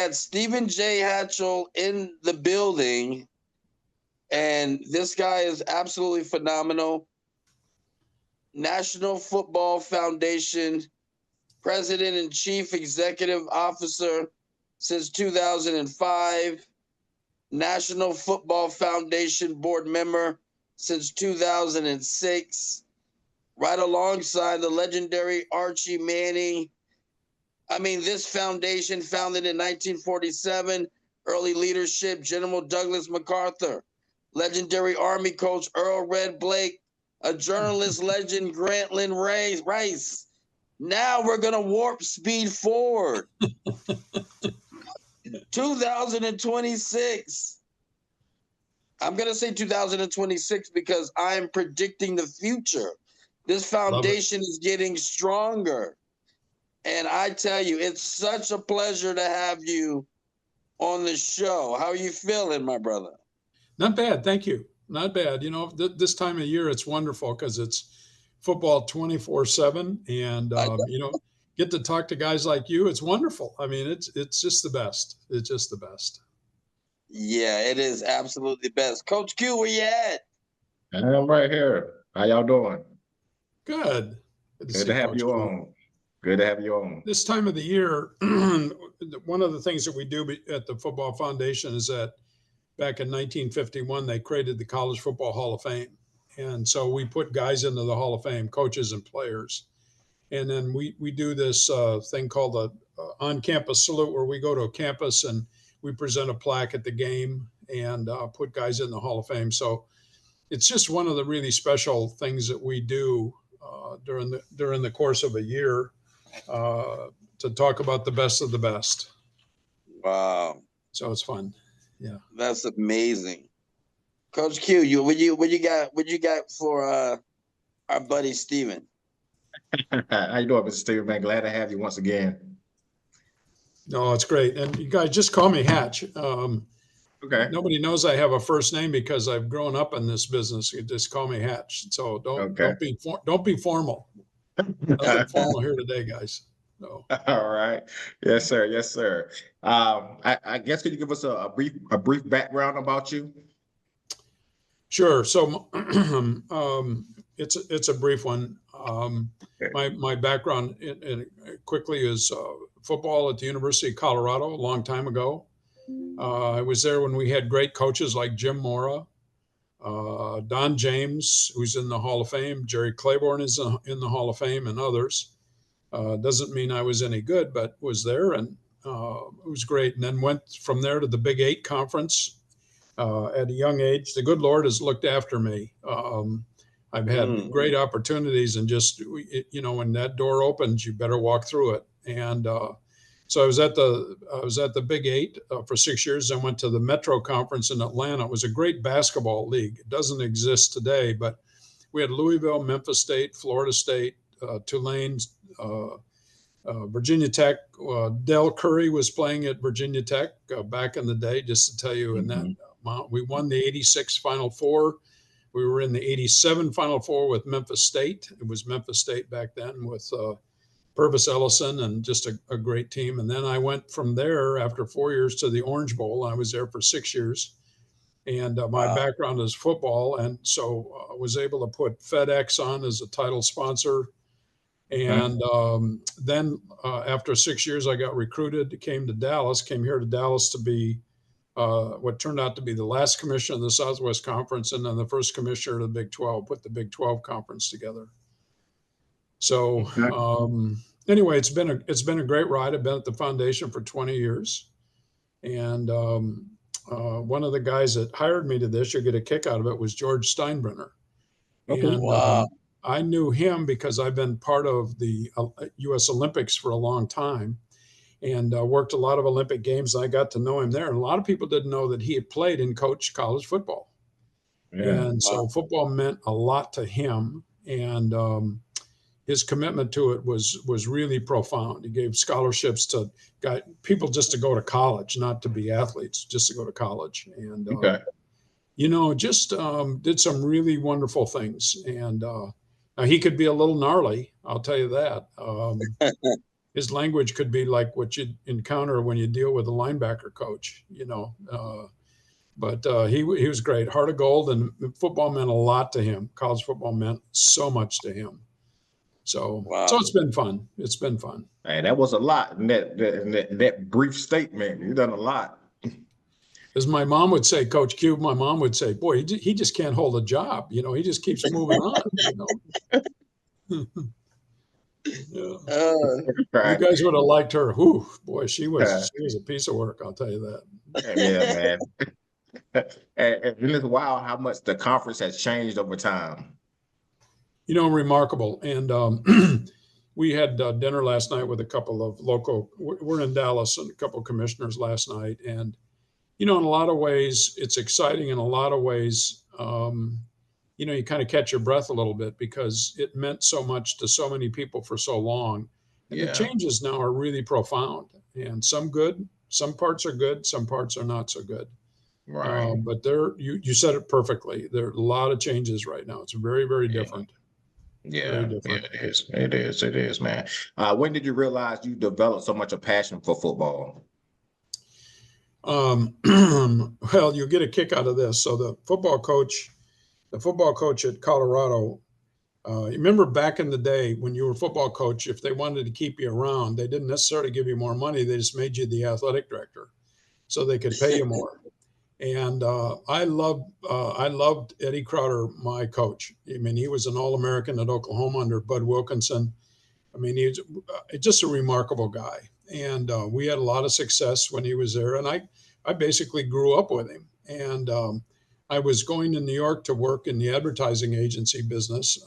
got Stephen J. Hatchell in the building, and this guy is absolutely phenomenal. National Football Foundation President and Chief Executive Officer since 2005. National Football Foundation board member since 2006. Right alongside the legendary Archie Manning. I mean, this foundation, founded in 1947, early leadership, General Douglas MacArthur, legendary Army coach Earl Red Blake, a journalist legend, Grantland Rice. Now we're going to warp speed forward. 2026. I'm going to say 2026 because I'm predicting the future. This foundation is getting stronger. And I tell you, it's such a pleasure to have you on the show. How are you feeling, my brother? Not bad. Thank you. Not bad. You know, this time of year, it's wonderful because it's football 24/7. And, you know, get to talk to guys like you. It's wonderful. I mean, it's just the best. It's just the best. Yeah, it is absolutely best. Coach Q, where you at? I'm right here. How y'all doing? Good. Good to have you on. Good to have you on. This time of the year, one of the things that we do at the Football Foundation is that back in 1951, they created the College Football Hall of Fame. And so we put guys into the Hall of Fame, coaches and players. And then we do this thing called the on-campus salute, where we go to a campus and we present a plaque at the game and put guys in the Hall of Fame. So it's just one of the really special things that we do during the course of a year to talk about the best of the best. Wow! So it's fun. Yeah, that's amazing. Coach Q, what you got for our buddy Steven? How you doing, Mr. Steven? Man, glad to have you once again. No, it's great. And you guys just call me Hatch. Okay. Nobody knows I have a first name because I've grown up in this business. You just call me Hatch. So don't be formal. Nothing formal here today, guys. No. All right. Yes, sir. Yes, sir. I guess could you give us a brief background about you? Sure. So it's a brief one. My background quickly is football at the University of Colorado a long time ago. I was there when we had great coaches like Jim Mora, Don James, who's in the Hall of Fame, Jerry Claiborne is in the Hall of Fame, and others. Doesn't mean I was any good, but was there, and it was great. And then went from there to the Big 8 conference at a young age. The good Lord has looked after me. I've had great opportunities, and just, you know, when that door opens, you better walk through it. And so I was at the Big 8 for 6 years. Then went to the Metro Conference in Atlanta. It was a great basketball league. It doesn't exist today, but we had Louisville, Memphis State, Florida State, Tulane, Virginia Tech. Del Curry was playing at Virginia Tech back in the day, just to tell you. In that we won the '86 Final Four. We were in the '87 Final Four with Memphis State. It was Memphis State back then with Purvis Ellison, and just a great team. And then I went from there after 4 years to the Orange Bowl. I was there for 6 years. And my background is football. And so I was able to put FedEx on as a title sponsor. And then after 6 years, I got recruited, came here to Dallas to be what turned out to be the last commissioner of the Southwest Conference, and then the first commissioner of the Big 12, put the Big 12 conference together. So anyway, it's been a great ride. I've been at the foundation for 20 years. And one of the guys that hired me to this, you'll get a kick out of it, was George Steinbrenner. And I knew him because I've been part of the U.S. Olympics for a long time, and worked a lot of Olympic games. I got to know him there. And a lot of people didn't know that he had played and coached college football. Yeah. And so football meant a lot to him. And his commitment to it was really profound. He gave scholarships to people just to go to college, not to be athletes, just to go to college. And, you know, just did some really wonderful things. And he could be a little gnarly, I'll tell you that. his language could be like what you encounter when you deal with a linebacker coach, But he was great, heart of gold, and football meant a lot to him. College football meant so much to him. So it's been fun. It's been fun. Hey, that was a lot in that brief statement. You've done a lot. As my mom would say, Coach Cube, my mom would say, boy, he just can't hold a job. He just keeps moving on. Yeah. Right. You guys would have liked her. Whew, boy, she was a piece of work. I'll tell you that. Yeah, man. And it's wild how much the conference has changed over time. Remarkable. And we had dinner last night with a couple of we're in Dallas, and a couple of commissioners last night. And, in a lot of ways, it's exciting. In a lot of ways, you kind of catch your breath a little bit because it meant so much to so many people for so long. And the changes now are really profound, and some good, some parts are good, some parts are not so good. Right. But you said it perfectly. There are a lot of changes right now. It's very, very different. Yeah, it is, man. When did you realize you developed so much a passion for football? Well, you'll get a kick out of this. So the football coach at Colorado, you remember back in the day when you were a football coach, if they wanted to keep you around, they didn't necessarily give you more money. They just made you the athletic director so they could pay you more. And I loved Eddie Crowder, my coach. I mean, he was an All-American at Oklahoma under Bud Wilkinson. I mean, he's just a remarkable guy. And we had a lot of success when he was there. And I basically grew up with him. And I was going to New York to work in the advertising agency business.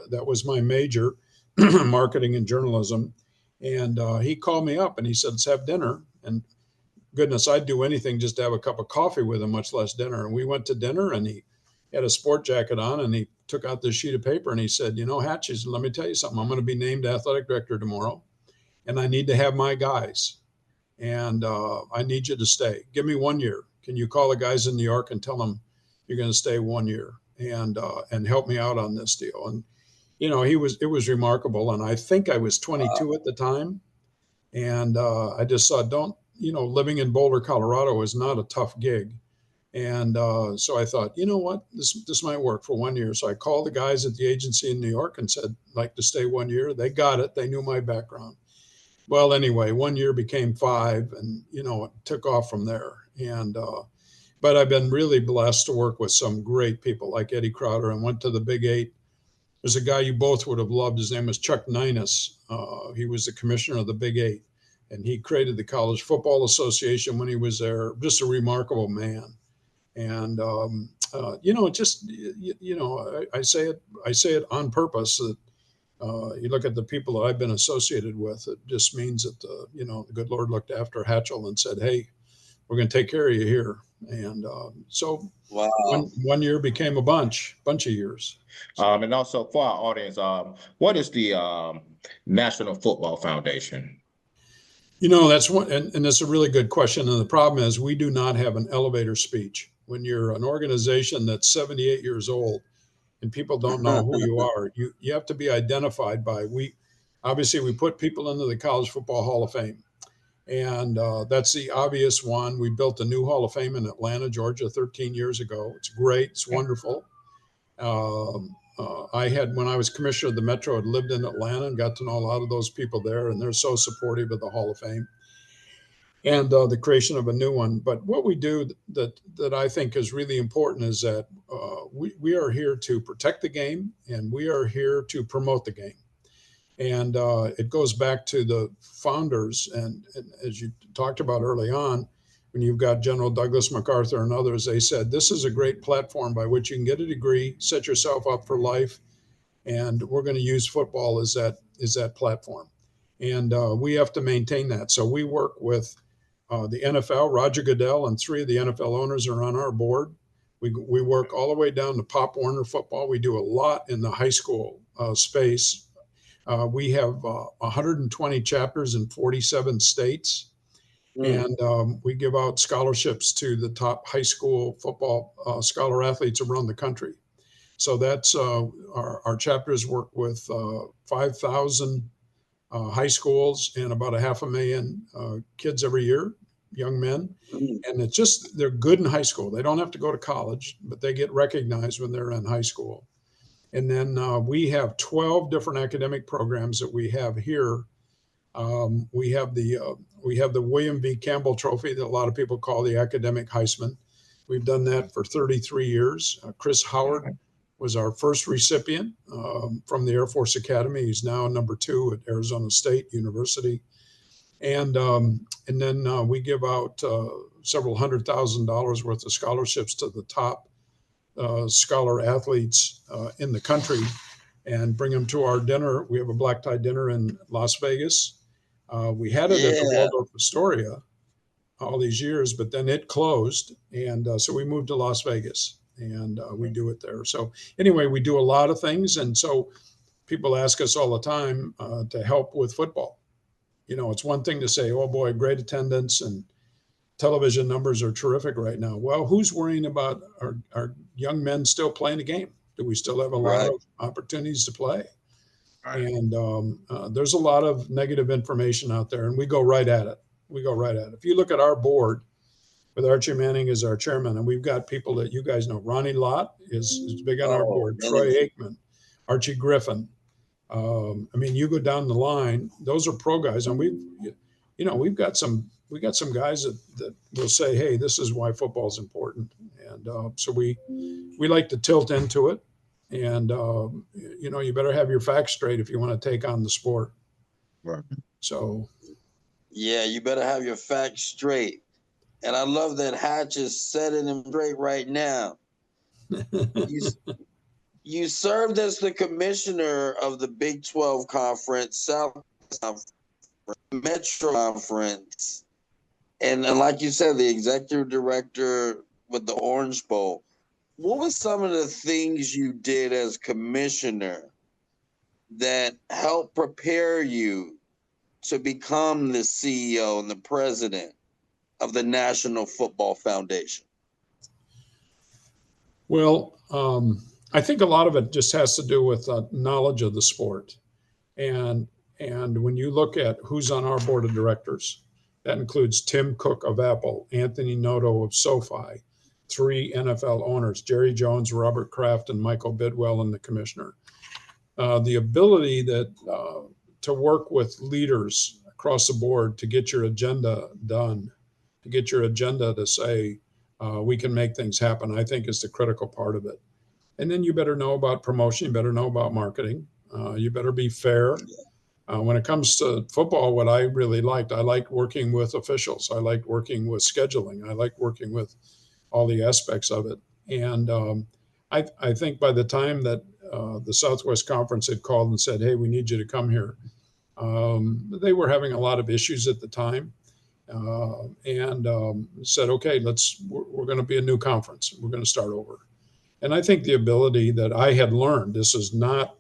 That was my major, marketing and journalism. And he called me up and he said, let's have dinner. And goodness, I'd do anything just to have a cup of coffee with him, much less dinner. And we went to dinner and he had a sport jacket on and he took out this sheet of paper and he said, Hatch, let me tell you something. I'm going to be named athletic director tomorrow and I need to have my guys and I need you to stay. Give me 1 year. Can you call the guys in New York and tell them you're going to stay 1 year and help me out on this deal? And, it was remarkable. And I think I was 22 at the time. And I just saw, living in Boulder, Colorado is not a tough gig. And so I thought, you know what, this might work for 1 year. So I called the guys at the agency in New York and said, I'd like to stay 1 year. They got it. They knew my background. Well, anyway, 1 year became 5 and, it took off from there. And, but I've been really blessed to work with some great people like Eddie Crowder and went to the Big 8. There's a guy you both would have loved. His name was Chuck Ninus. He was the commissioner of the Big 8. And he created the College Football Association when he was there. Just a remarkable man. And I say it on purpose that you look at the people that I've been associated with. It just means that the good Lord looked after Hatchell and said, "Hey, we're going to take care of you here." And so wow. 1 year became a bunch of years. And also for our audience, what is the National Football Foundation? That's one, and that's a really good question. And the problem is we do not have an elevator speech. When you're an organization that's 78 years old and people don't know who you are, you have to be identified by, we put people into the College Football Hall of Fame. And that's the obvious one. We built a new Hall of Fame in Atlanta, Georgia, 13 years ago. It's great. It's wonderful. When I was commissioner of the Metro, I'd lived in Atlanta and got to know a lot of those people there, and they're so supportive of the Hall of Fame and the creation of a new one. But what we do that I think is really important is that we are here to protect the game and we are here to promote the game. And it goes back to the founders. And as you talked about early on, when you've got General Douglas MacArthur and others, they said, this is a great platform by which you can get a degree, set yourself up for life. And we're going to use football as that platform. And we have to maintain that. So we work with the NFL. Roger Goodell and 3 of the NFL owners are on our board. We work all the way down to Pop Warner football. We do a lot in the high school space. We have 120 chapters in 47 states. And we give out scholarships to the top high school football scholar athletes around the country. So that's our chapters work with 5,000 high schools and about 500,000 kids every year, young men. And it's just, they're good in high school. They don't have to go to college, but they get recognized when they're in high school. And then we have 12 different academic programs that we have here. We have the William V. Campbell Trophy that a lot of people call the Academic Heisman. We've done that for 33 years. Chris Howard was our first recipient from the Air Force Academy. He's now number 2 at Arizona State University. And then we give out several $100,000 worth of scholarships to the top scholar athletes in the country and bring them to our dinner. We have a black tie dinner in Las Vegas. We had it at the Waldorf Astoria all these years, but then it closed. And so we moved to Las Vegas and we do it there. So anyway, we do a lot of things. And so people ask us all the time to help with football. You know, it's one thing to say, oh boy, great attendance and television numbers are terrific right now. Well, who's worrying about our young men still playing the game? Do we still have a lot of opportunities to play? And there's a lot of negative information out there, and we go right at it. If you look at our board with Archie Manning as our chairman, and we've got people that you guys know. Ronnie Lott is big on our board. Troy Aikman, Archie Griffin. I mean, you go down the line; those are pro guys, and we've got some guys that will say, "Hey, this is why football is important," and so we like to tilt into it. And you better have your facts straight if you want to take on the sport. Right. So. Yeah, you better have your facts straight. And I love that Hatch is setting them straight right now. You served as the commissioner of the Big 12 Conference, South Conference, Metro Conference, and like you said, the executive director with the Orange Bowl. What were some of the things you did as commissioner that helped prepare you to become the CEO and the president of the National Football Foundation? Well, I think a lot of it just has to do with knowledge of the sport. And when you look at who's on our board of directors, that includes Tim Cook of Apple, Anthony Noto of SoFi, 3 NFL owners, Jerry Jones, Robert Kraft, and Michael Bidwell, and the commissioner. The ability to work with leaders across the board to get your agenda done, to get your agenda to say, we can make things happen, I think is the critical part of it. And then you better know about promotion, you better know about marketing, you better be fair. When it comes to football, what I really liked working with officials. I liked working with scheduling. I liked working with all the aspects of it. And I think by the time that the Southwest Conference had called and said, hey, we need you to come here, they were having a lot of issues at the time, and said, okay, we're going to be a new conference. We're going to start over. And I think the ability that I had learned, this is not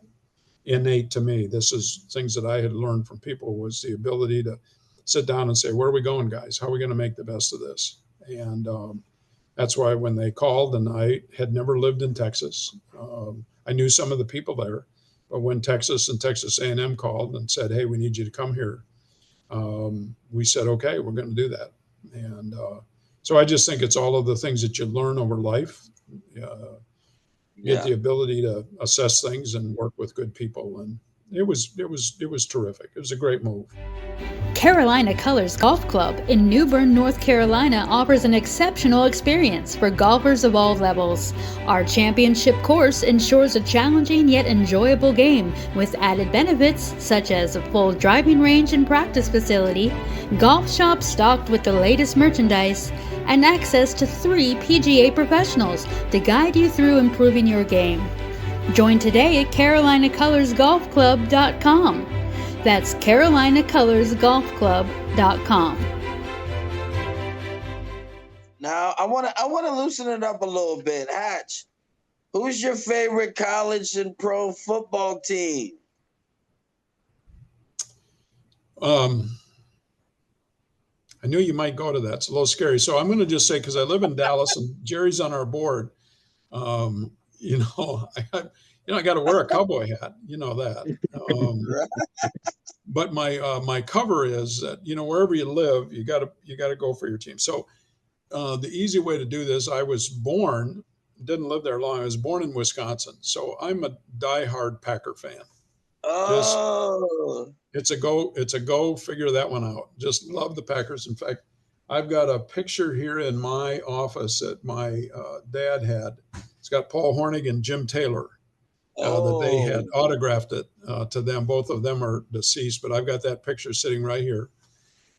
innate to me, this is things that I had learned from people, was the ability to sit down and say, where are we going, guys? How are we going to make the best of this? And that's why when they called, and I had never lived in Texas, I knew some of the people there, but when Texas and Texas A&M called and said, hey, we need you to come here, we said, okay, we're going to do that. And so I just think it's all of the things that you learn over life, get the ability to assess things and work with good people. And it was terrific. It was a great move. Carolina Colors Golf Club in New Bern, North Carolina offers an exceptional experience for golfers of all levels. Our championship course ensures a challenging yet enjoyable game with added benefits such as a full driving range and practice facility, golf shops stocked with the latest merchandise, and access to 3 PGA professionals to guide you through improving your game. Join today at CarolinaColorsGolfClub.com. That's CarolinaColorsGolfClub.com. Now, I want to loosen it up a little bit. Hatch, who's your favorite college and pro football team? I knew you might go to that. It's a little scary. So I'm going to just say, because I live in Dallas and Jerry's on our board, I got to wear a cowboy hat. You know that. But my cover is that wherever you live, you got to go for your team. So the easy way to do this, I was born, didn't live there long. I was born in Wisconsin, so I'm a diehard Packer fan. Oh, It's a go. Figure that one out. Just love the Packers. In fact, I've got a picture here in my office that my dad had. It's got Paul Hornig and Jim Taylor. That they had autographed it to them. Both of them are deceased, but I've got that picture sitting right here.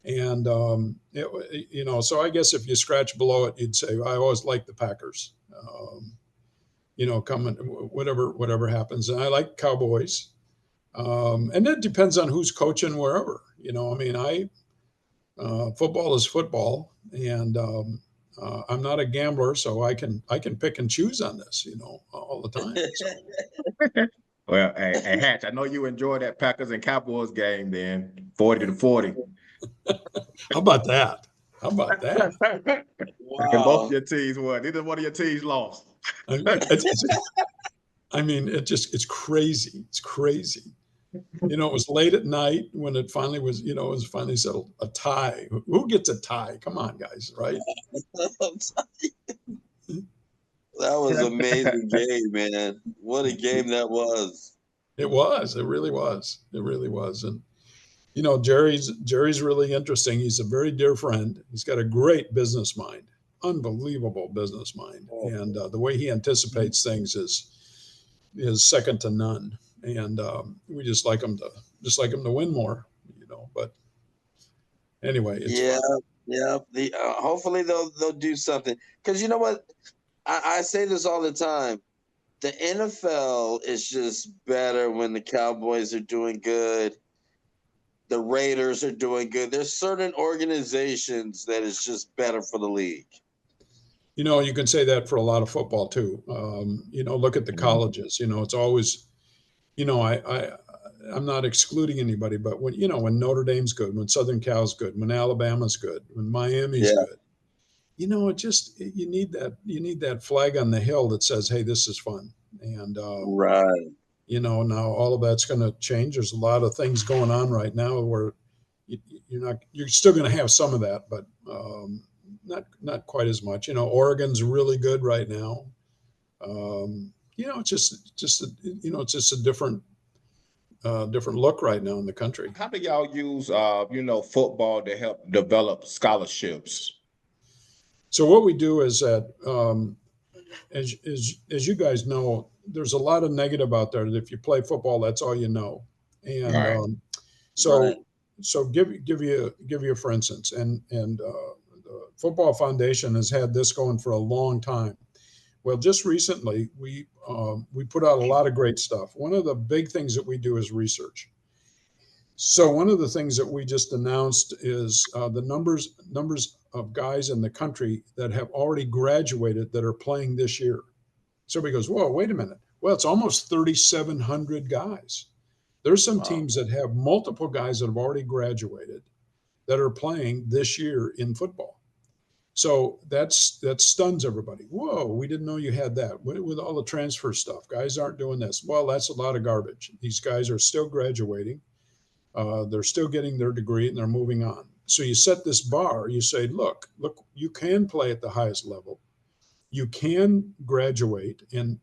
And, so I guess if you scratch below it, you'd say, I always like the Packers, coming, whatever happens. And I like Cowboys. And it depends on who's coaching wherever, football is football, and I'm not a gambler, so I can pick and choose on this, all the time. So. Well, hey, Hatch, I know you enjoyed that Packers and Cowboys game then, 40-40. How about that? wow. And both your teams won. Neither one of your teams lost. It's crazy. It's crazy. It was late at night when it finally was, it was finally settled. A tie. Who gets a tie? Come on, guys, right? That was an amazing game, man. What a game that was. It was. It really was. It really was. And, Jerry's really interesting. He's a very dear friend. He's got a great business mind, unbelievable business mind. And the way he anticipates things is second to none. And we just like him to win more, but anyway. It's fun. Hopefully they'll do something. Because you know what? I say this all the time. The NFL is just better when the Cowboys are doing good. The Raiders are doing good. There's certain organizations that is just better for the league. You can say that for a lot of football too. Look at the colleges. It's always, I'm not excluding anybody, but when Notre Dame's good, when Southern Cal's good, when Alabama's good, when Miami's good, you need that flag on the hill that says, hey, this is fun. And, right. Now all of that's going to change. There's a lot of things going on right now where you're still going to have some of that, but not quite as much. Oregon's really good right now. It's just a different look right now in the country. How do y'all use football to help develop scholarships? So what we do is that, as you guys know, there's a lot of negative out there that if you play football, that's all you know. And right. So give you for instance, and the Football Foundation has had this going for a long time. Well, just recently we put out a lot of great stuff. One of the big things that we do is research. So one of the things that we just announced is the numbers of guys in the country that have already graduated that are playing this year. Somebody goes, whoa, wait a minute. Well, it's almost 3,700 guys. There's some teams that have multiple guys that have already graduated that are playing this year in football. So that stuns everybody. Whoa, we didn't know you had that. With all the transfer stuff, guys aren't doing this. Well, that's a lot of garbage. These guys are still graduating. They're still getting their degree and they're moving on. So you set this bar. You say, look, you can play at the highest level. You can graduate and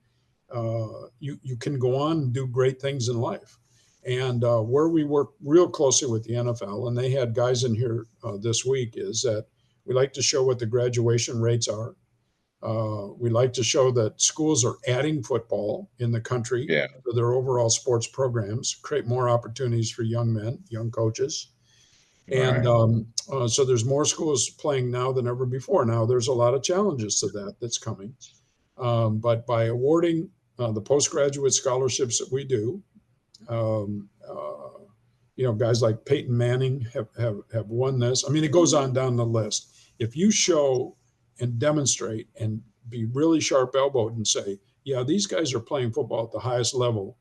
you can go on and do great things in life. And where we work real closely with the NFL, and they had guys in here this week, is that we like to show what the graduation rates are. We like to show that schools are adding football in the country to their overall sports programs, create more opportunities for young men, young coaches. And so there's more schools playing now than ever before. Now, there's a lot of challenges to that's coming. But by awarding the postgraduate scholarships that we do, guys like Peyton Manning have won this. I mean, it goes on down the list. If you show and demonstrate and be really sharp-elbowed and say, yeah, these guys are playing football at the highest level,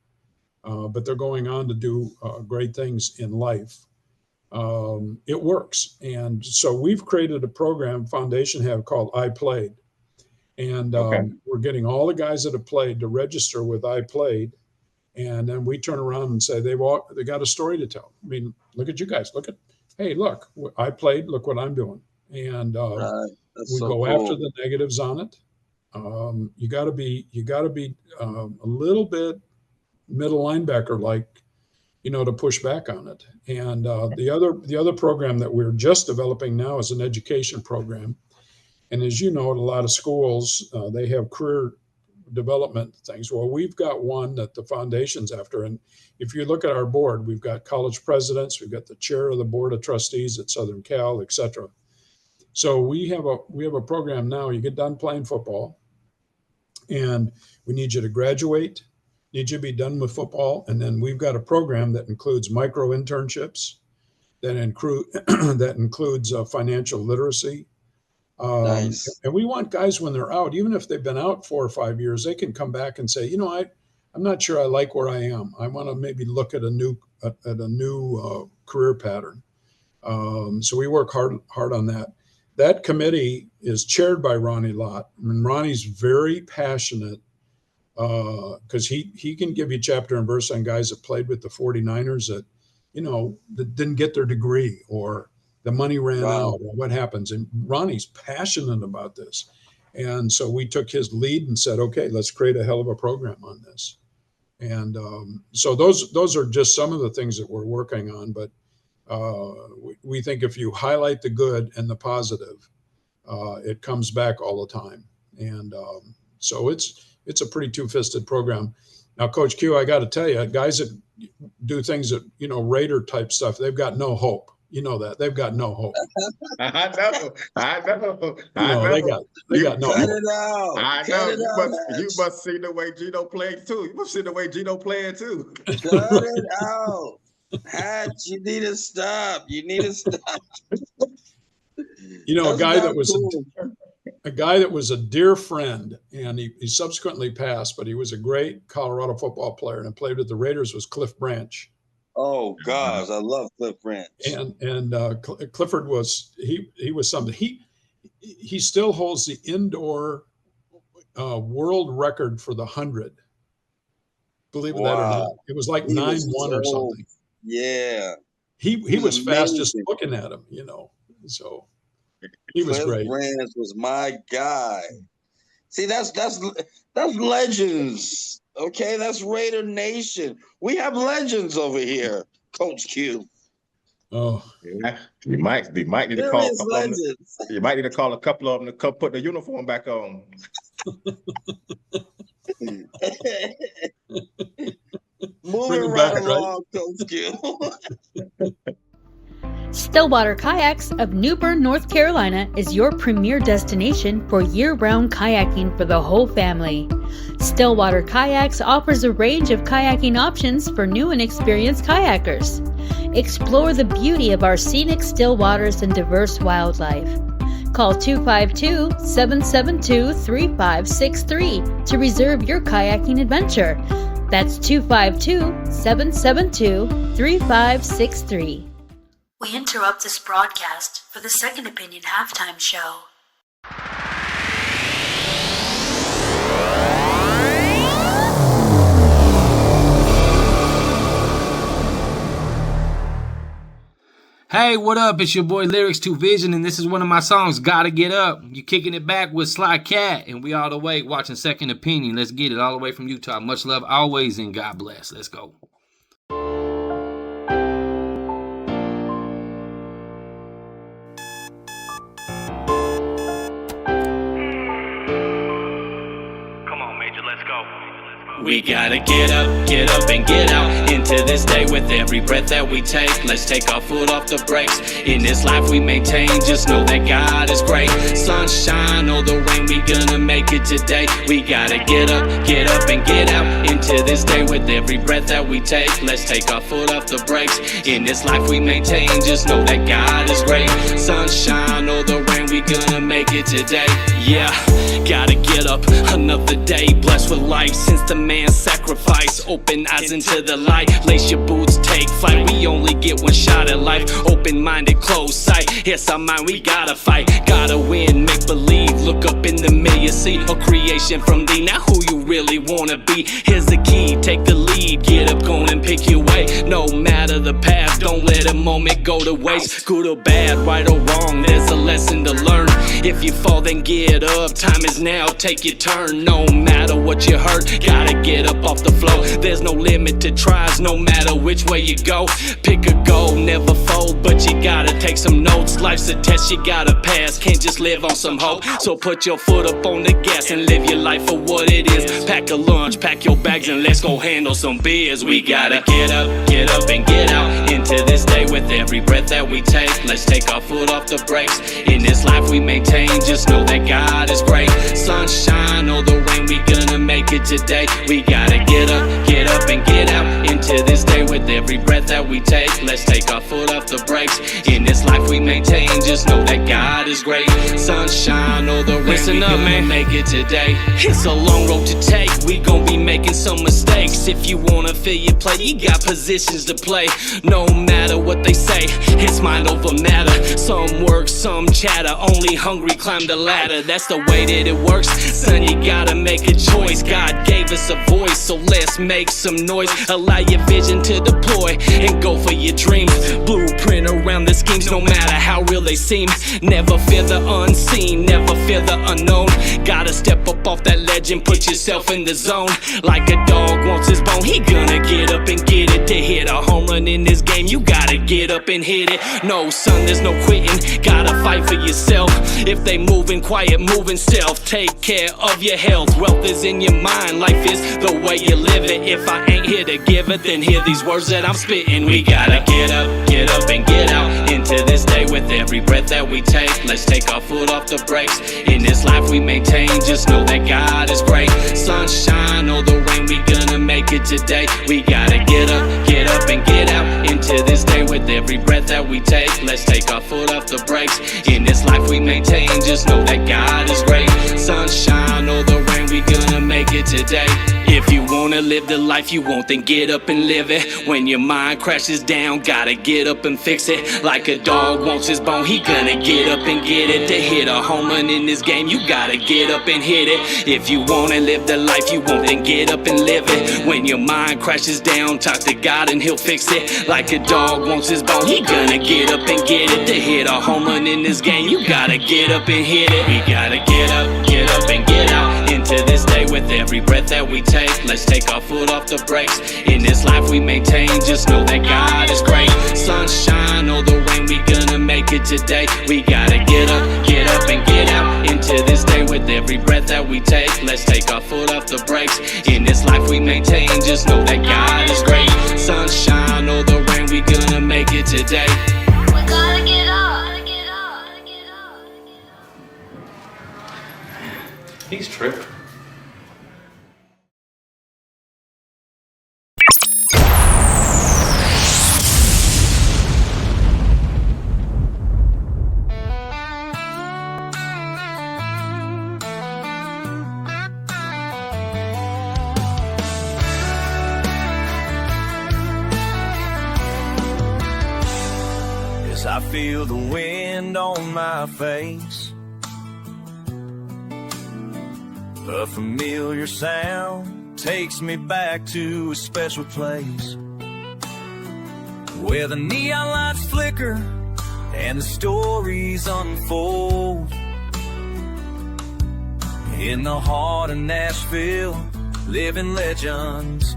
but they're going on to do great things in life, it works. And so we've created a program, Foundation have, called I Played. And Okay. we're getting all the guys that have played to register with I played. And then we turn around and say, they got a story to tell. I mean, look at you guys. Hey, look, I played. Look what I'm doing. And we so go cool. after the negatives on it. You got to be a little bit middle linebacker like, to push back on it. And the other program that we're just developing now is an education program. And as you know, at a lot of schools, they have career development things. Well, we've got one that the foundation's after. And if you look at our board, we've got college presidents, we've got the chair of the board of trustees at Southern Cal, et cetera. So we have a program now. You get done playing football and we need you to graduate, need you to be done with football. And then we've got a program that includes micro internships, that includes financial literacy. Nice. And we want guys when they're out, even if they've been out 4 or 5 years, they can come back and say, I'm not sure I like where I am. I want to maybe look at a new career pattern. So we work hard on that. That committee is chaired by Ronnie Lott. And Ronnie's very passionate because he can give you chapter and verse on guys that played with the 49ers that, that didn't get their degree or the money ran out or what happens. And Ronnie's passionate about this. And so we took his lead and said, okay, let's create a hell of a program on this. And so those are just some of the things that we're working on. But we think if you highlight the good and the positive, it comes back all the time. And so it's a pretty two-fisted program. Now, Coach Q, I got to tell you, guys that do things that, Raider type stuff, they've got no hope. You know that they've got no hope. I know. They got no Cut hope. it out. I Cut know. it You out. must see the way Gino played too. You must see the way Gino playing too. Cut it out. Hatch, you need to stop. You need to stop. A guy that was a guy that was a dear friend, and he subsequently passed, but he was a great Colorado football player and played with the Raiders, was Cliff Branch. Oh gosh, I love Cliff Branch. And Clifford was he was something. He still holds the indoor world record for the 100. Believe it that or not, it was like 9-1 or something. Yeah, he was fast amazing. just looking at him, So he was Cliff great. Branch was my guy. See, that's legends. Okay, that's Raider Nation. We have legends over here, Coach Q. Oh, Yeah. You might need to There call a is couple of them. legends. You might need to call a couple of them to come put the uniform back on. Moving them right back, right? along, Coach Q. Stillwater Kayaks of New Bern, North Carolina is your premier destination for year-round kayaking for the whole family. Stillwater Kayaks offers a range of kayaking options for new and experienced kayakers. Explore the beauty of our scenic still waters and diverse wildlife. Call 252-772-3563 to reserve your kayaking adventure. That's 252-772-3563. We interrupt this broadcast for the Second Opinion halftime show. Hey, what up? It's your boy Lyrics to Vision, and this is one of my songs, Gotta Get Up. You're kicking it back with Slykat, and we all the way watching Second Opinion. Let's get it all the way from Utah. Much love always, and God bless. Let's go. We gotta get up, and get out into this day with every breath that we take. Let's take our foot off the brakes. In this life we maintain, just know that God is great. Sunshine or the rain, we gonna make it today. We gotta get up, and get out into this day with every breath that we take. Let's take our foot off the brakes. In this life we maintain, just know that God is great. Sunshine or the rain, we gonna make it today. Yeah, gotta get up, another day blessed with life since the man sacrifice. Open eyes into the light, Lace your boots, take flight. We only get one shot at life. Open-minded, closed sight. It's our mind, we gotta fight. Gotta win, make believe. Look up in the mirror, you see a creation from thee. Now who you really wanna be? Here's the key, take the lead. Get up, go and pick your way. No matter the past, don't let a moment go to waste. Good or bad, right or wrong, there's a lesson to learn. If you fall, then get up. Time is now, take your turn. No matter what you heard, gotta get up off the floor. There's no limit to tries, no matter which way you go. Pick a goal, never fold, but you gotta take some notes. Life's a test, you gotta pass, can't just live on some hope. So put your foot up on the gas and live your life for what it is. Pack a lunch, pack your bags, and let's go handle some beers. We gotta get up and get out into this day with every breath that we take. Let's take our foot off the brakes. In this life we maintain, just know that God is great. Sunshine or the rain, we gonna make it today. We gotta get up and get out into this day with every breath that we take. Let's take our foot off the brakes. In this life we maintain, just know that God is great. Sunshine or the rain, listen we up, gonna man. Make it today. It's a long road to take, we gon' be making some mistakes. If you wanna fill your plate, you got positions to play. No matter what they say, it's mind over matter. Some work, some chatter, only hungry climb the ladder. That's the way that it works, son, you gotta make a choice. God gave us a voice, so let's make some noise. Allow your vision to deploy and go for your dreams. Blueprint around the schemes, no matter how real they seem. Never fear the unseen, never fear the unknown. Gotta step up off that ledge and put yourself in the zone. Like a dog wants his bone, he gonna get up and get it. To hit a home run in this game, you gotta get up and hit it. No, son, there's no quitting, gotta fight for yourself. If they moving quiet, moving stealth. Take care of your health, wealth is in your mind. Life is the way you live it. If I ain't here to give it, then hear these words that I'm spitting. We gotta get up and get out into this day with every breath that we take. Let's take our foot off the brakes. In this life we maintain, just know that God is great. Sunshine or the rain, we gonna make it today. We gotta get up and get out into this day with every breath that we take. Let's take our foot off the brakes. In this life we maintain, just know that God is great. Sunshine or the rain, we gonna make it today. If you wanna live the life you want, then get up and live it. When your mind crashes down, gotta get up and fix it. Like a dog wants his bone, he gonna get up and get it. To hit a home run in this game, you gotta get up and hit it. If you wanna live the life you want, then get up and live it. When your mind crashes down, talk to God and he'll fix it. Like a dog wants his bone, he gonna get up and get it. To hit a home run in this game, you gotta get up and hit it. We gotta get up and get out into this day with every breath that we take. Let's take our foot off the brakes. In this life we maintain, just know that God is great. Sunshine or the rain, we gonna make it today. We gotta get up and get out into this day with every breath that we take. Let's take our foot off the brakes. In this life we maintain, just know that God is great. Sunshine or the rain, we gonna make it today. We gotta get up. He's tripping. I feel the wind on my face, a familiar sound takes me back to a special place where the neon lights flicker and the stories unfold. In the heart of Nashville, living legends.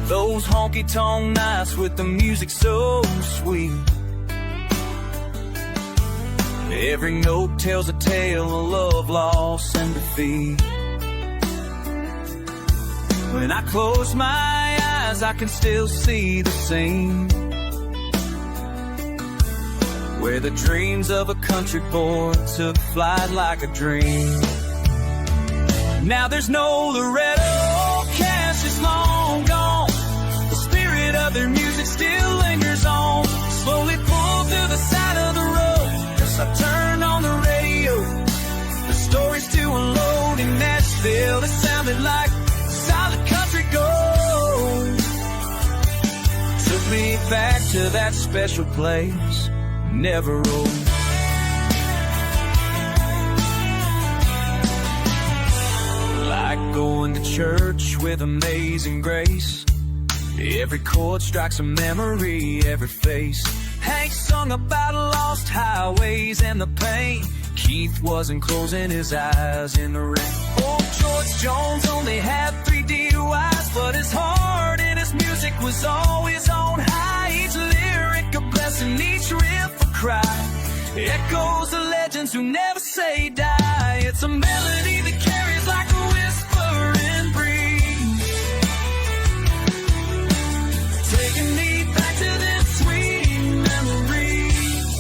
Those honky-tonk nights with the music so sweet. Every note tells a tale of love, loss, and defeat. When I close my eyes, I can still see the scene where the dreams of a country boy took flight like a dream. Now there's no Loretto, cash is long gone. The spirit of their music still lingers on. Slowly pull through the side of the road as I turn on the radio. The stories to unload in Nashville, they sounded like solid country gold. back to that special place, never old. Like going to church with amazing grace. Every chord strikes a memory, every face. Hank sung about lost highways and the pain. Keith wasn't closing his eyes in the rain. Old George Jones only had 3 DUIs, but his heart and his music was always on high. Each lyric a blessing, each riff a cry. Echoes of legends who never say die. It's a melody that carries like a whispering breeze, taking me back to them sweet memories.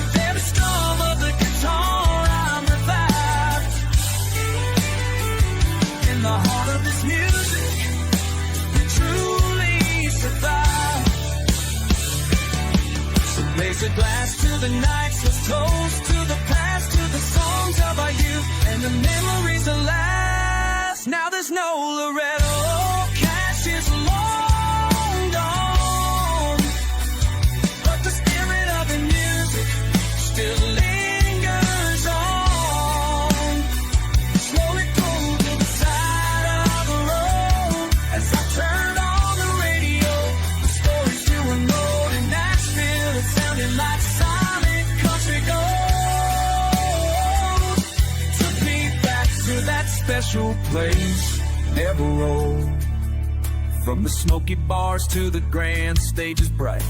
With every strum of the guitar I'm revived. In the heart of this music, we truly survive. So raise a glass to the nights, let's toast to the past, to the songs of our youth and the memories that last. Now there's no Loretto, cash is long gone, but the spirit of the music still lingers on. Slowly pulled to the side of the road as I turned on the radio. The stories still unrolled in Nashville, it sounded like sonic country gold. Took me back to that special place, never old. From the smoky bars to the grand stages bright,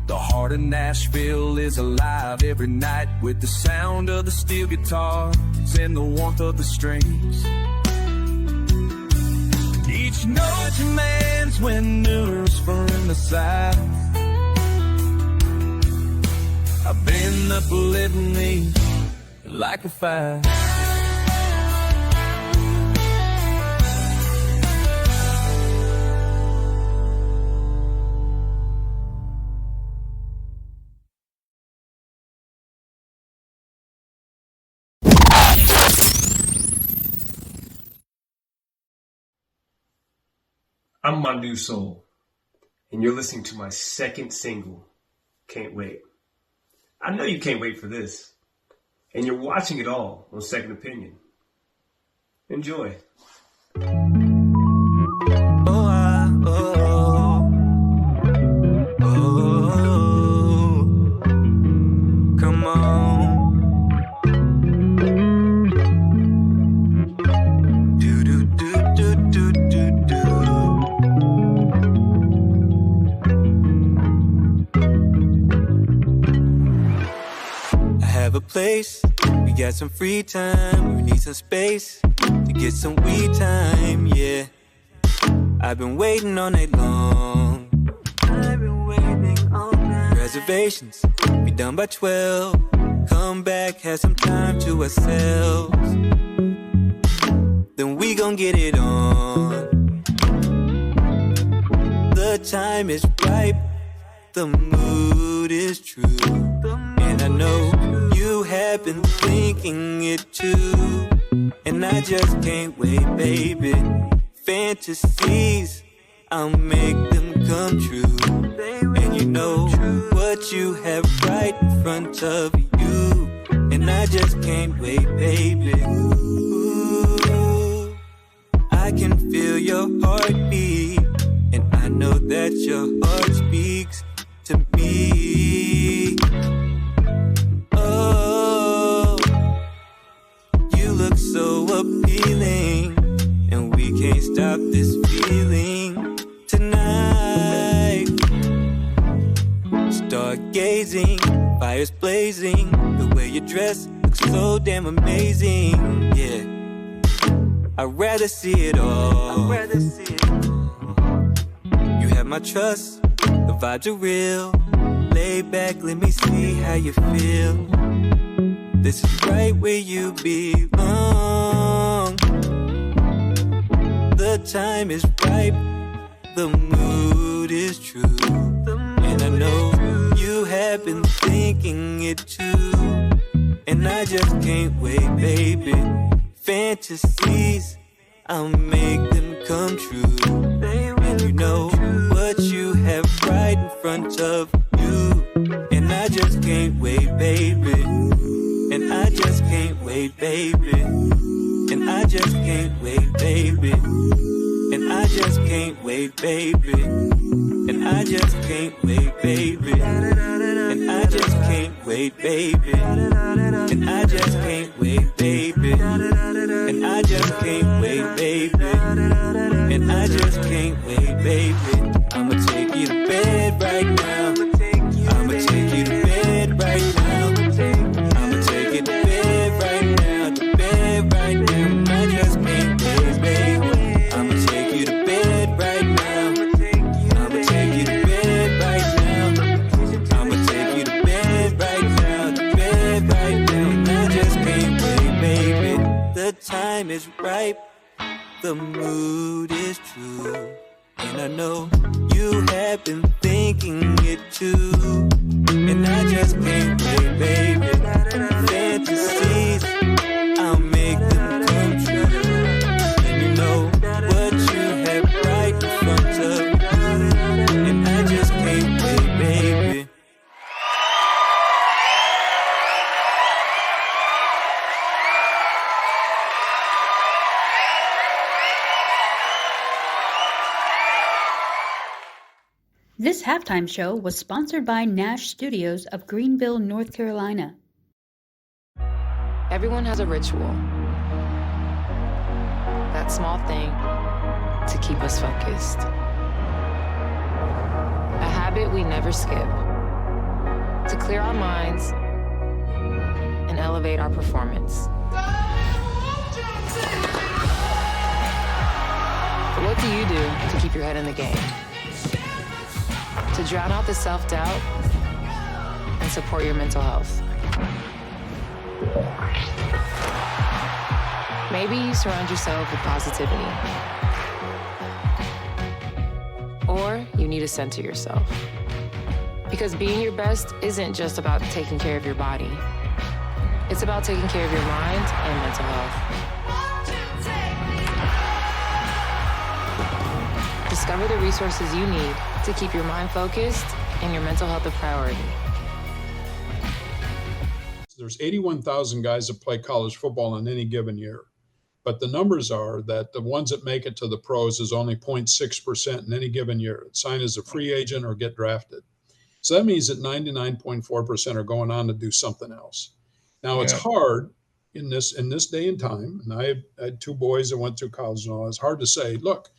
the heart of Nashville is alive every night with the sound of the steel guitars and the warmth of the strings. Each note demands when news from the south. I've been up living me like a fire. I'm my new soul, and you're listening to my second single, Can't Wait. I know you can't wait for this, and you're watching it all on Second Opinion. Enjoy. Come on. Do do do do do do do. I have a place, we got some free time, we need some space to get some weed time, yeah. I've been waiting all night long. I've been waiting all night. Reservations, be done by 12. Come back, have some time to ourselves. Then we gon' get it on. The time is ripe, the mood is true. And I know you have been thinking it too. And I just can't wait, baby. Fantasies, I'll make them come true. And you know what you have right in front of you. And I just can't wait, baby. Ooh, I can feel your heartbeat, and I know that your heart speaks to me. Oh, you look so appealing, and we can't stop this feeling tonight. Stargazing, fires blazing, the way you dress looks so damn amazing, yeah. I'd rather see it all. You have my trust, the vibes are real. Lay back, let me see how you feel. This is right where you belong. The time is ripe, the mood is true. And I know you have been thinking it too. And I just can't wait, baby. Fantasies, I'll make them come true. And you know what you front of you. And I just can't wait, baby. And I just can't wait, baby. And I just can't wait, baby. And I just can't wait, baby. And I just can't wait, baby. And I just can't wait, baby. And I just can't wait, baby. And I just can't wait, baby. And I just can't wait, baby. I'ma take you to bed right now. I'ma take you to bed right now. I'ma take you to bed right now. To bed right now. And I just can't wait, baby. I'ma take you to bed right now. I'ma take you to bed right now. I'ma take you to bed right now. To bed right now. And I just can't wait, baby. The time is ripe. The mood is true. And I know you have been thinking it too. And I just can't wait, baby. Fantasies, I'll make them come true. And you know what you have right in front of you. And I just can't wait, baby. This halftime show was sponsored by Nash Studios of Greenville, North Carolina. Everyone has a ritual. That small thing to keep us focused. A habit we never skip. To clear our minds and elevate our performance. But what do you do to keep your head in the game? To drown out the self-doubt and support your mental health. Maybe you surround yourself with positivity. Or you need to center yourself. Because being your best isn't just about taking care of your body. It's about taking care of your mind and mental health. Discover the resources you need to keep your mind focused and your mental health a priority. There's 81,000 guys that play college football in any given year. But the numbers are that the ones that make it to the pros is only 0.6% in any given year. Sign as a free agent or get drafted. So that means that 99.4% are going on to do something else. Now, it's hard in this day and time, and I had two boys that went through college and all. It's hard to say, look,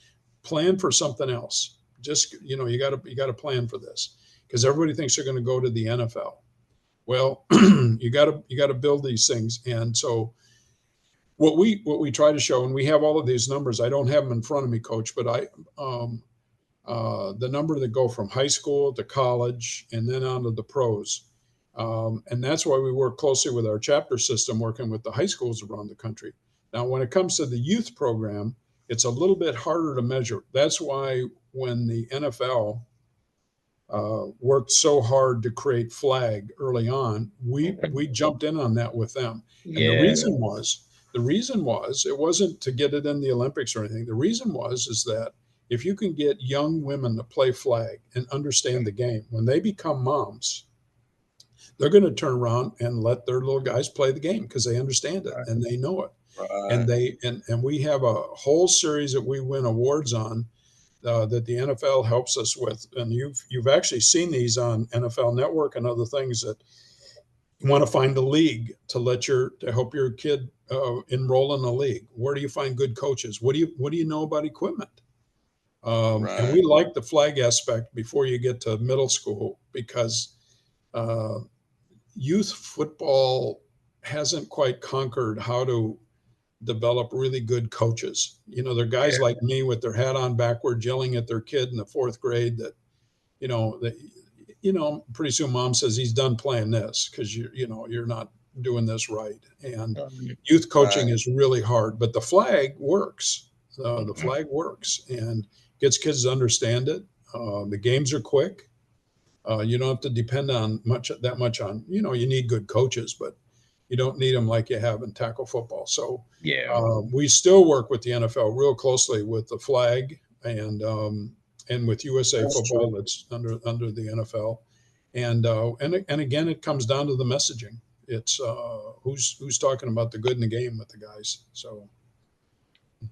plan for something else. Just, you got to plan for this, because everybody thinks they're going to go to the NFL. Well, you got to build these things. And so what we try to show, and we have all of these numbers, I don't have them in front of me, Coach, but the number that go from high school to college and then on to the pros. And that's why we work closely with our chapter system, working with the high schools around the country. Now, when it comes to the youth program, it's a little bit harder to measure. That's why when the NFL worked so hard to create flag early on, we jumped in on that with them. And the reason was it wasn't to get it in the Olympics or anything. The reason is that if you can get young women to play flag and understand the game, when they become moms, they're going to turn around and let their little guys play the game because they understand it and they know it. Right. And we have a whole series that we win awards on that the NFL helps us with. And you've actually seen these on NFL Network and other things that you want to find a league to help your kid enroll in a league. Where do you find good coaches? What do you know about equipment? And we like the flag aspect before you get to middle school, because youth football hasn't quite conquered how to develop really good coaches. They're guys like me with their hat on backward, yelling at their kid in the fourth grade that, pretty soon mom says he's done playing this because you're not doing this right. And youth coaching is really hard, but the flag works. The flag works and gets kids to understand it. The games are quick. You don't have to depend on that much on, you need good coaches, but you don't need them like you have in tackle football. So we still work with the NFL real closely with the flag. And and with USA Football, that's under the NFL. And again, it comes down to the messaging. It's who's talking about the good in the game with the guys. So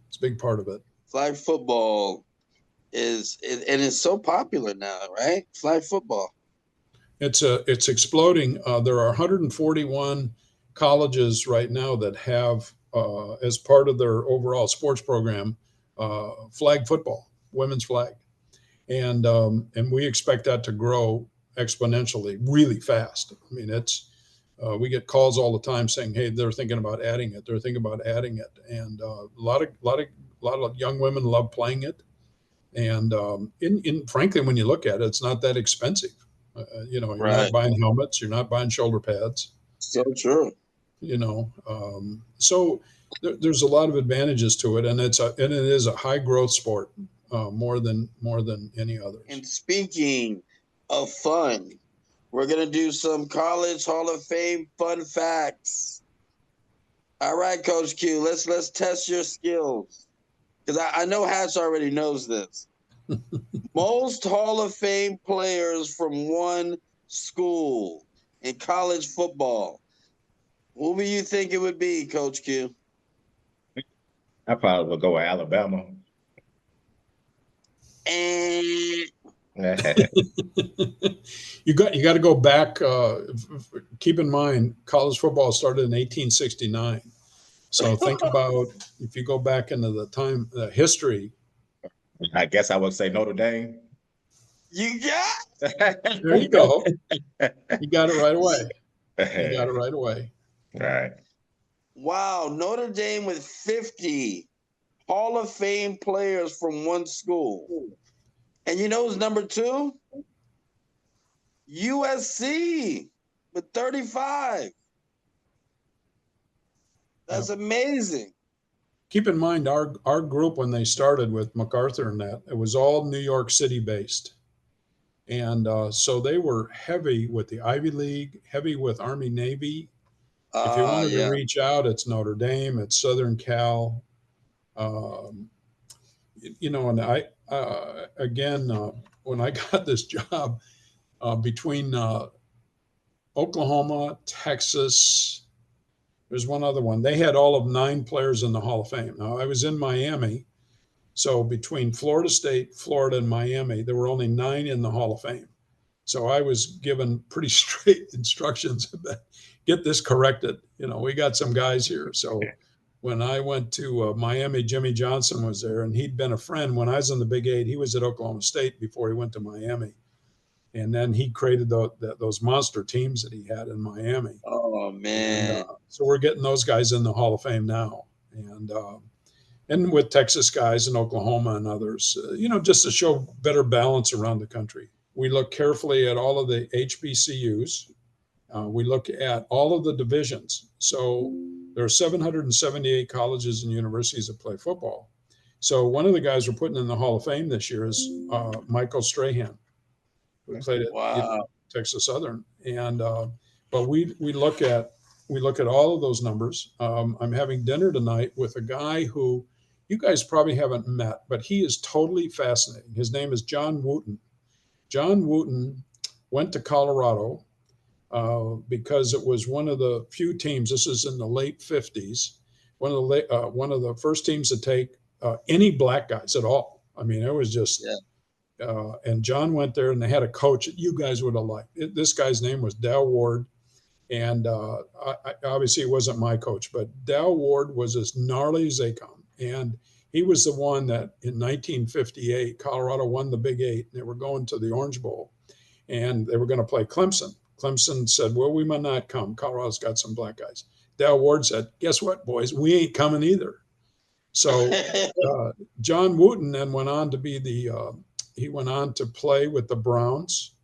it's a big part of it. Flag football and it's so popular now, right? Flag football. It's exploding. There are 141 colleges right now that have, as part of their overall sports program, flag football, women's flag, and we expect that to grow exponentially, really fast. I mean, we get calls all the time saying, "Hey, they're thinking about adding it. They're thinking about adding it," and a lot of young women love playing it. And frankly, when you look at it, it's not that expensive. You're not buying helmets, you're not buying shoulder pads. So true. So there's a lot of advantages to it, and it is a high growth sport, more than any others. And speaking of fun, we're gonna do some College Hall of Fame fun facts. All right, Coach Q, let's test your skills, because I know Hatch already knows this. Most Hall of Fame players from one school in college football. Who do you think it would be, Coach Q? I probably would go with Alabama. And you got to go back. Keep in mind, college football started in 1869. So think about, if you go back into the history. I guess I would say Notre Dame. You got there you go. You got it right away. You got it right away. Right. Wow, Notre Dame with 50 Hall of Fame players from one school. And you know who's number 2? USC with 35. That's amazing. Keep in mind, our group, when they started with MacArthur and that, it was all New York City based. And so they were heavy with the Ivy League, heavy with Army Navy. If you wanted to reach out, it's Notre Dame, it's Southern Cal. And I, when I got this job between Oklahoma, Texas, there's one other one. They had all of 9 players in the Hall of Fame. Now, I was in Miami. So between Florida State, Florida, and Miami, there were only 9 in the Hall of Fame. So I was given pretty straight instructions that get this corrected. We got some guys here. So when I went to Miami, Jimmy Johnson was there, and he'd been a friend. When I was in the Big 8, he was at Oklahoma State before he went to Miami. And then he created those monster teams that he had in Miami. Oh, man. And, so we're getting those guys in the Hall of Fame now. And with Texas guys and Oklahoma and others, just to show better balance around the country. We look carefully at all of the HBCUs. We look at all of the divisions. So there are 778 colleges and universities that play football. So one of the guys we're putting in the Hall of Fame this year is Michael Strahan, who played at Texas Southern. And but we look at all of those numbers. I'm having dinner tonight with a guy who you guys probably haven't met, but he is totally fascinating. His name is John Wooten. John Wooten went to Colorado because it was one of the few teams. This is in the late 50s. One of the first teams to take any black guys at all. I mean, it was just. Yeah. And John went there, and they had a coach that you guys would have liked. This guy's name was Dal Ward. And obviously it wasn't my coach, but Dal Ward was as gnarly as they come. And he was the one that in 1958, Colorado won the Big 8. And they were going to the Orange Bowl, and they were going to play Clemson. Clemson said, well, we might not come. Colorado's got some black guys. Dal Ward said, guess what, boys? We ain't coming either. So John Wooten then went on to be he went on to play with the Browns.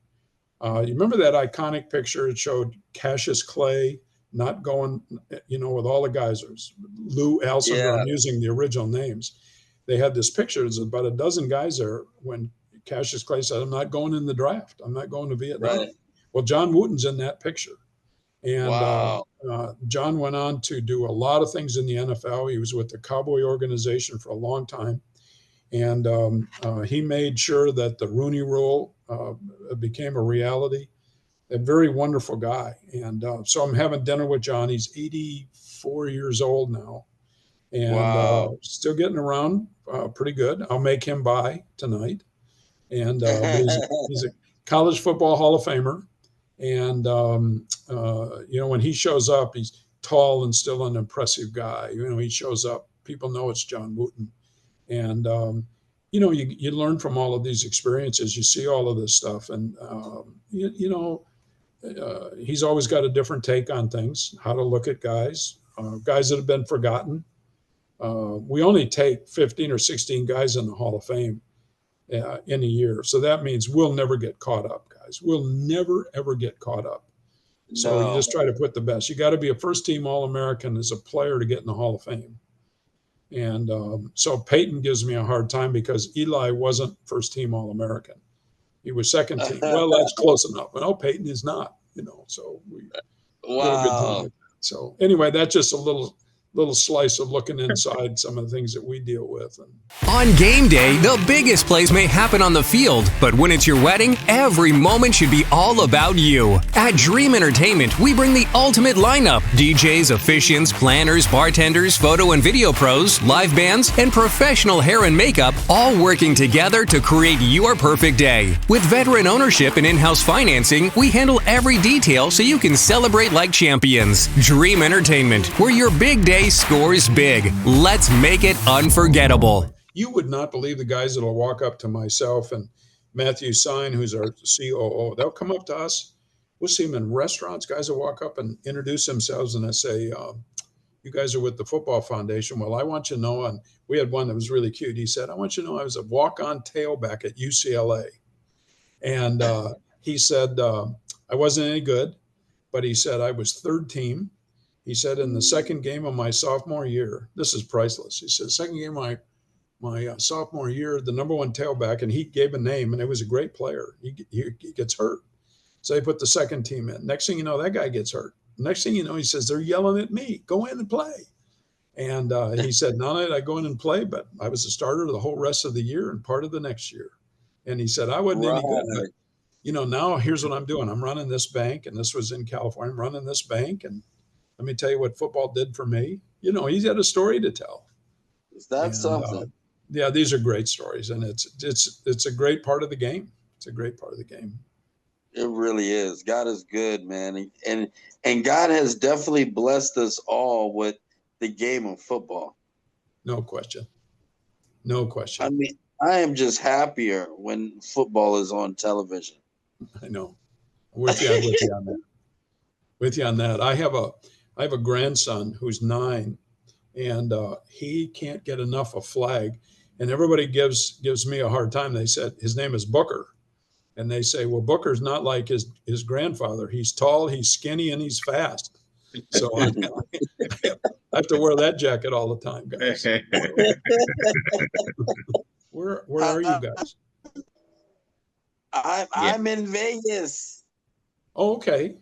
You remember that iconic picture? It showed Cassius Clay not going, with all the guys. There's Lou Alcindor, I'm using the original names. They had this picture. There's about a dozen guys there when Cassius Clay said, I'm not going in the draft. I'm not going to Vietnam. Right. Well, John Wooten's in that picture. And John went on to do a lot of things in the NFL. He was with the Cowboy organization for a long time. And he made sure that the Rooney Rule became a reality. A very wonderful guy. And so I'm having dinner with John. He's 84 years old now, and Wow. still getting around pretty good. I'll make him by tonight. And but he's a college football Hall of Famer. And, when he shows up, he's tall and still an impressive guy. He shows up, people know it's John Wooten. And, you learn from all of these experiences. You see all of this stuff. And, he's always got a different take on things, how to look at guys that have been forgotten. We only take 15 or 16 guys in the Hall of Fame in a year. So that means we'll never get caught up, guys. We'll never, ever get caught up. So you just try to put the best. You got to be a first-team All-American as a player to get in the Hall of Fame. And so Peyton gives me a hard time because Eli wasn't first-team All-American. He was second team. Well, that's close enough. But no, Peyton is not, so we have a good time with that. So anyway, that's just a little slice of looking inside some of the things that we deal with. On game day, the biggest plays may happen on the field, but when it's your wedding, every moment should be all about you. At Dream Entertainment, we bring the ultimate lineup: DJs, officiants, planners, bartenders, photo and video pros, live bands, and professional hair and makeup, all working together to create your perfect day. With veteran ownership and in-house financing, we handle every detail so you can celebrate like champions. Dream Entertainment, where your big day scores big. Let's make it unforgettable. You would not believe the guys that'll walk up to myself and Matthew Sine, who's our COO. They'll come up to us. We'll see them in restaurants. Guys will walk up and introduce themselves, and I say, you guys are with the Football Foundation. Well, I want you to know, and we had one that was really cute. He said, I want you to know I was a walk-on tailback at UCLA. And he said, I wasn't any good, but he said I was third team. He said, in the second game of my sophomore year, this is priceless. He said, second game of my sophomore year, the number one tailback, and he gave a name, and it was a great player. He gets hurt. So they put the second team in. Next thing you know, that guy gets hurt. Next thing you know, he says, they're yelling at me, go in and play. And he said, not only did I go in and play, but I was a starter the whole rest of the year and part of the next year. And he said, I wasn't any good. But, now here's what I'm doing. I'm running this bank, and this was in California. I'm running this bank, and let me tell you what football did for me. He's got a story to tell. That's something. Yeah, these are great stories, and it's a great part of the game. It's a great part of the game. It really is. God is good, man, and God has definitely blessed us all with the game of football. No question. No question. I mean, I am just happier when football is on television. I know. With you on that. With you on that. I have a grandson who's 9, and he can't get enough of flag. And everybody gives me a hard time. They said his name is Booker. And they say, well, Booker's not like his grandfather. He's tall, he's skinny, and he's fast. So I have to wear that jacket all the time, guys. Where are you guys? I'm in Vegas. Oh, okay.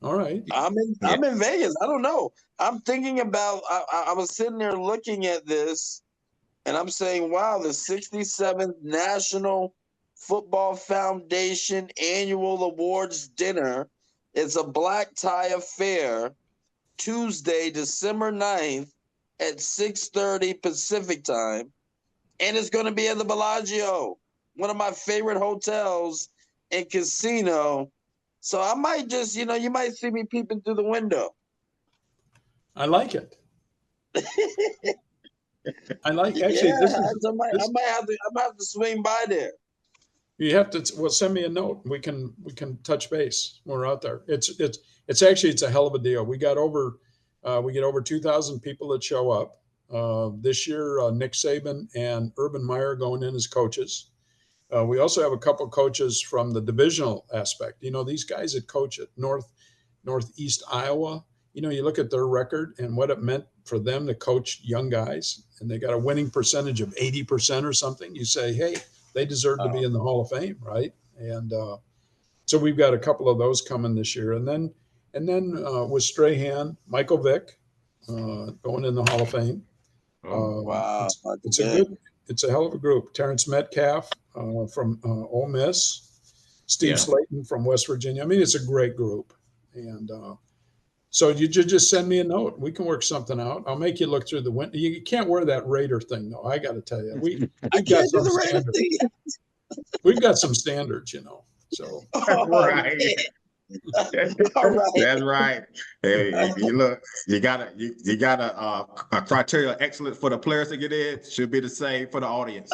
All right. I'm in Vegas. I don't know. I'm thinking about. I was sitting there looking at this, and I'm saying, "Wow, the 67th National Football Foundation Annual Awards Dinner. It's a black tie affair, Tuesday, December 9th at 6:30 Pacific time, and it's going to be at the Bellagio, one of my favorite hotels and casino." So I might just, you might see me peeping through the window. I like it. I like actually. I might have to swing by there. You have to. Well, send me a note. We can touch base when we're out there. It's a hell of a deal. We get over 2,000 people that show up this year. Nick Saban and Urban Meyer going in as coaches. We also have a couple coaches from the divisional aspect. These guys that coach at Northeast Iowa, you look at their record and what it meant for them to coach young guys, and they got a winning percentage of 80% or something. You say, hey, they deserve to be in the Hall of Fame, right? And so we've got a couple of those coming this year. And then with Strahan, Michael Vick going in the Hall of Fame. Wow. It's a hell of a group. Terrence Metcalf from Ole Miss, Steve Slayton from West Virginia. I mean, it's a great group. And so you just send me a note. We can work something out. I'll make you look through the window. You can't wear that Raider thing, though. I got to tell you, we've got some standards. We've got some standards, you know. So right. That's right. Hey, you look, you got a criteria excellent for the players to get in. Should be the same for the audience.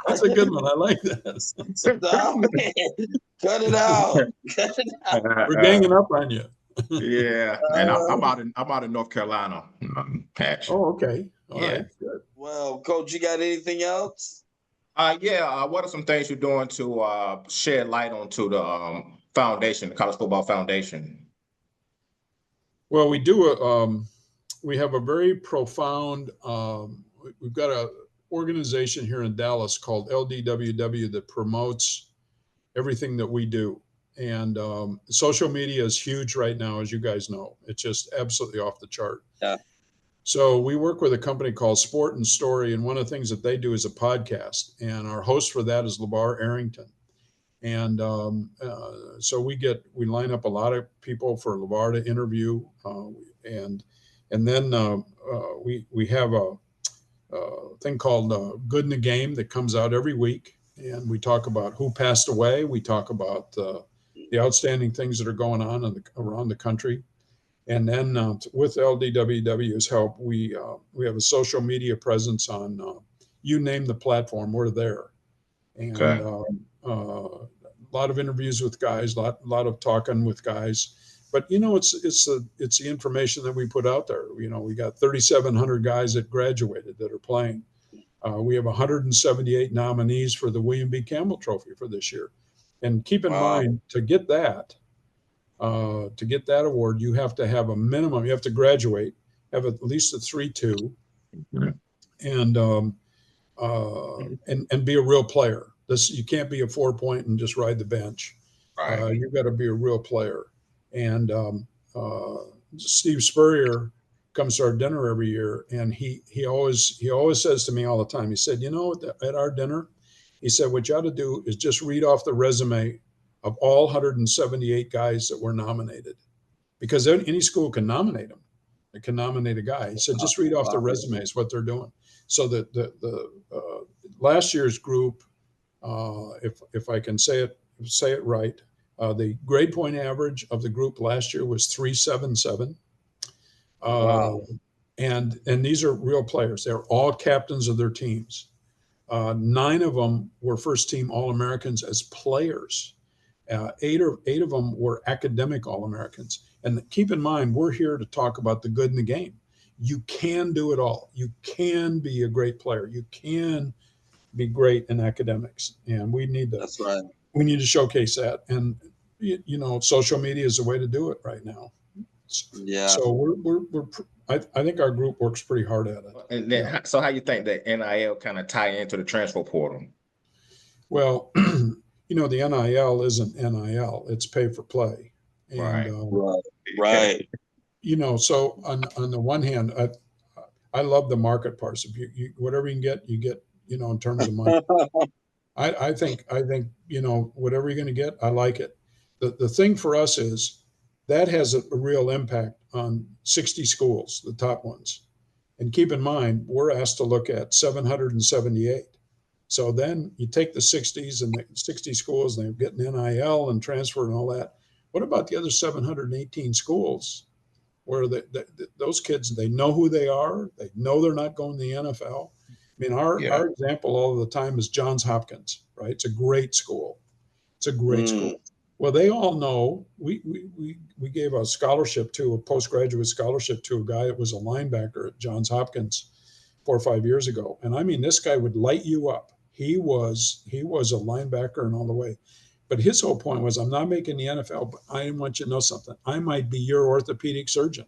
That's a good one. I like that. Stop it. Cut it out. Cut it out. We're ganging up on you. Yeah, and I'm out in North Carolina. Patch. Oh, okay. All right. Good. Well, Coach, you got anything else? What are some things you're doing to shed light onto the foundation, the College Football Foundation? Well, we do we have a very profound, we've got a organization here in Dallas called LDWW that promotes everything that we do. And social media is huge right now, as you guys know. It's just absolutely off the chart. Yeah. So we work with a company called Sport and Story, and one of the things that they do is a podcast. And our host for that is LeVar Arrington. And so we line up a lot of people for LeVar to interview, and then we have a thing called Good in the Game that comes out every week, and we talk about who passed away. We talk about the outstanding things that are going on around the country. And then with LDWW's help, we have a social media presence on you name the platform, we're there. And a lot of interviews with guys, a lot of talking with guys. But you know, it's the information that we put out there. You know, we got 3,700 guys that graduated that are playing. We have 178 nominees for the William B. Campbell Trophy for this year. And keep in mind, to get that award, you have to have a minimum. You have to graduate, have at least a 3.2, and be a real player. You can't be a 4-point and just ride the bench. Right. You've got to be a real player. And Steve Spurrier comes to our dinner every year, and he always says to me all the time. He said, you know, at our dinner, he said, what you ought to do is just read off the resume of all 178 guys that were nominated, because any school can nominate them. They can nominate a guy. He said, just read off the resumes, what they're doing. So the last year's group, if I can say it right, the grade point average of the group last year was 3.77. And these are real players. They're all captains of their teams. 9 of them were first team All-Americans as players. 8 of them were academic All-Americans. And keep in mind, we're here to talk about the good in the game. You can do it all. You can be a great player. You can be great in academics. And we need to. That's right. We need to showcase that. And you know, social media is the way to do it right now. Yeah. So I think our group works pretty hard at it. And then, so how you think that NIL kind of tie into the transfer portal? Well, you know, the NIL isn't NIL; it's pay for play. And, right. You know, so on the one hand, I love the market parts. If you whatever you can get, you know, in terms of money. I think you know, whatever you're going to get, I like it. The thing for us is that has a real impact on 60 schools, the top ones. And keep in mind, we're asked to look at 778. So then you take the 60s and the 60 schools, and they're getting NIL and transfer and all that. What about the other 718 schools where those kids, they know who they are, they know they're not going to the NFL? I mean, our example all the time is Johns Hopkins, right? It's a great school. It's a great school. Well, they all know we gave a postgraduate scholarship to a guy that was a linebacker at Johns Hopkins 4 or 5 years ago. And I mean, this guy would light you up. He was a linebacker and all the way. But his whole point was, I'm not making the NFL, but I want you to know something. I might be your orthopedic surgeon.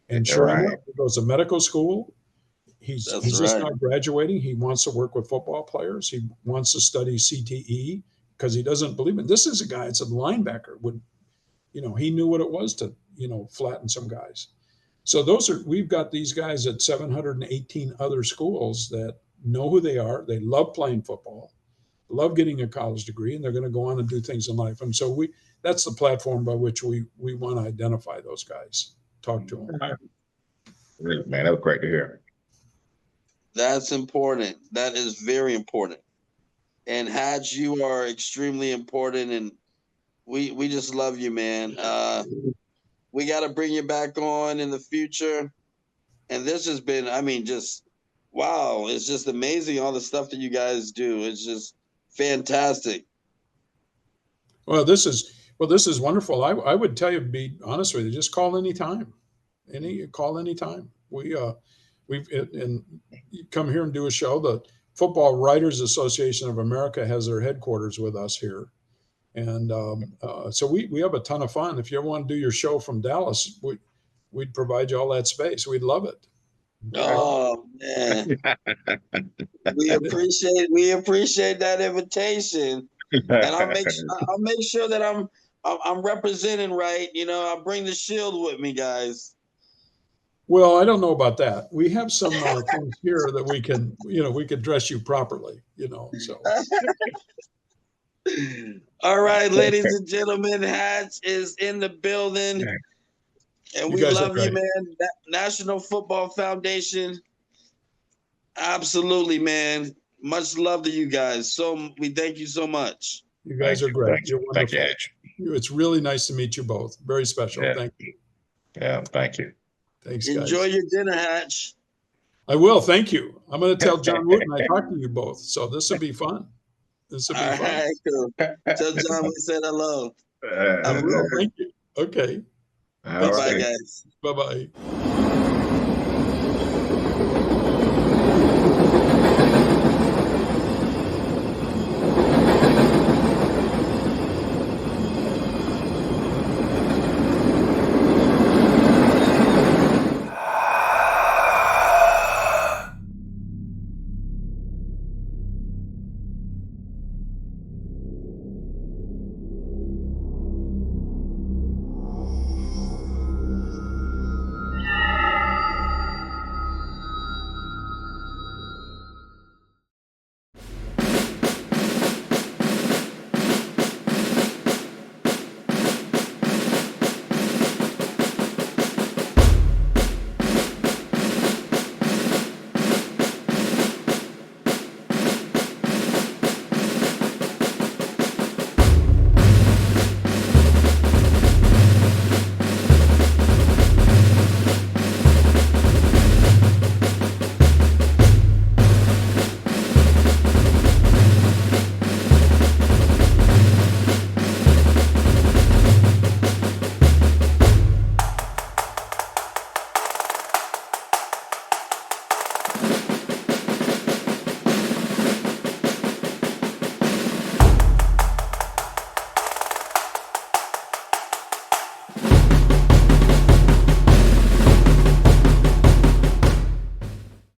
And sure enough, he goes to medical school. He's just not graduating. He wants to work with football players. He wants to study CTE because he doesn't believe it. This is a guy, it's a linebacker. He knew what it was to, flatten some guys. So we've got these guys at 718 other schools that know who they are. They love playing football, love getting a college degree, and they're going to go on and do things in life. And so that's the platform by which we want to identify those guys, talk to them. Man, that was great to hear. That's important. That is very important. And Hatch, you are extremely important, and we just love you, man. We got to bring you back on in the future. And this has been, I mean, just wow! It's just amazing all the stuff that you guys do. It's just fantastic. Well, this is wonderful. I would tell you, to be honest with you, just call anytime. Call anytime. We've you come here and do a show. The Football Writers Association of America has their headquarters with us here. And so we have a ton of fun. If you ever want to do your show from Dallas, we'd provide you all that space. We'd love it. Oh man, we appreciate that invitation, and I'll make sure that I'm representing right. You know, I'll bring the shield with me, guys. Well, I don't know about that. We have some things here that we can dress you properly. So. All right, ladies and gentlemen, Hatch is in the building. And we love you, man. National Football Foundation. Absolutely, man. Much love to you guys. So we thank you so much. You guys are great. You're wonderful. Thank you, Hatch. It's really nice to meet you both. Very special. Yeah. Thank you. Yeah, thank you. Thanks, guys. Enjoy your dinner, Hatch. I will. Thank you. I'm going to tell John Wooten I talked to you both. So this will be fun. All right, cool. Tell John we said hello. I will. Thank you. Okay. Bye-bye, guys. Bye-bye.